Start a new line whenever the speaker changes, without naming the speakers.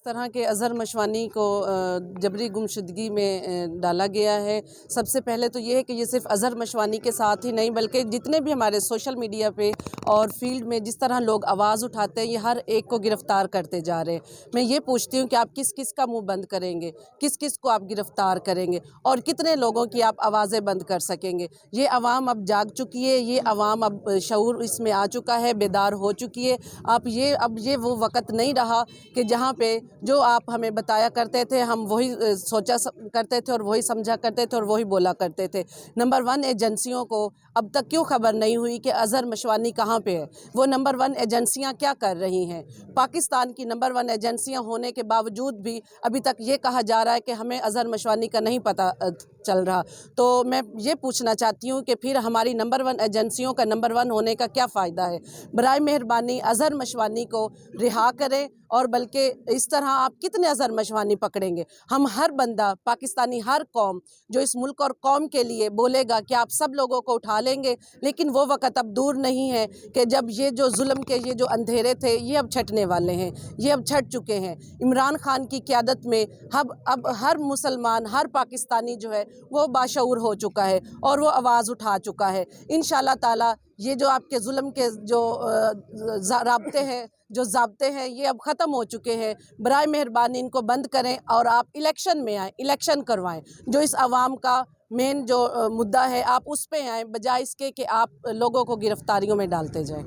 طرح کے اظہر مشوانی کو جبری گمشدگی میں ڈالا گیا ہے، سب سے پہلے تو یہ ہے کہ یہ صرف اظہر مشوانی کے ساتھ ہی نہیں بلکہ جتنے بھی ہمارے سوشل میڈیا پہ اور فیلڈ میں جس طرح لوگ آواز اٹھاتے ہیں، یہ ہر ایک کو گرفتار کرتے جا رہے ہیں۔ میں یہ پوچھتی ہوں کہ آپ کس کس کا منہ بند کریں گے، کس کس کو آپ گرفتار کریں گے اور کتنے لوگوں کی آپ آوازیں بند کر سکیں گے۔ یہ عوام اب جاگ چکی ہے، یہ عوام اب شعور اس میں آ چکا ہے، بیدار ہو چکی ہے۔ اب یہ وہ وقت نہیں رہا کہ جہاں پہ جو آپ ہمیں بتایا کرتے تھے ہم وہی سوچا کرتے تھے اور وہی سمجھا کرتے تھے اور وہی بولا کرتے تھے۔ نمبر 1 ایجنسیوں کو اب تک کیوں خبر نہیں ہوئی کہ اظہر مشوانی کہاں پہ ہے؟ وہ نمبر 1 ایجنسیاں کیا کر رہی ہیں؟ پاکستان کی نمبر 1 ایجنسیاں ہونے کے باوجود بھی ابھی تک یہ کہا جا رہا ہے کہ ہمیں اظہر مشوانی کا نہیں پتہ چل رہا۔ تو میں یہ پوچھنا چاہتی ہوں کہ پھر ہماری نمبر 1 ایجنسیوں کا نمبر 1 ہونے کا کیا فائدہ ہے؟ برائے مہربانی اظہر مشوانی کو رہا کریں، اور بلکہ اس طرح آپ کتنے اظہر مشوانی پکڑیں گے؟ ہم ہر بندہ پاکستانی، ہر قوم جو اس ملک اور قوم کے لیے بولے گا کہ آپ سب لوگوں کو اٹھا لیں گے، لیکن وہ وقت اب دور نہیں ہے کہ جب یہ جو ظلم کے یہ جو اندھیرے تھے یہ اب چھٹنے والے ہیں، یہ اب چھٹ چکے ہیں۔ عمران خان کی قیادت میں اب ہر مسلمان، ہر پاکستانی جو ہے وہ باشعور ہو چکا ہے اور وہ آواز اٹھا چکا ہے۔ انشاءاللہ تعالی یہ جو آپ کے ظلم کے جو ضابطے ہیں یہ اب ختم ہو چکے ہیں۔ برائے مہربانی ان کو بند کریں اور آپ الیکشن میں آئیں، الیکشن کروائیں۔ جو اس عوام کا مین جو مدعا ہے آپ اس پہ آئیں، بجائے اس کے کہ آپ لوگوں کو گرفتاریوں میں ڈالتے جائیں۔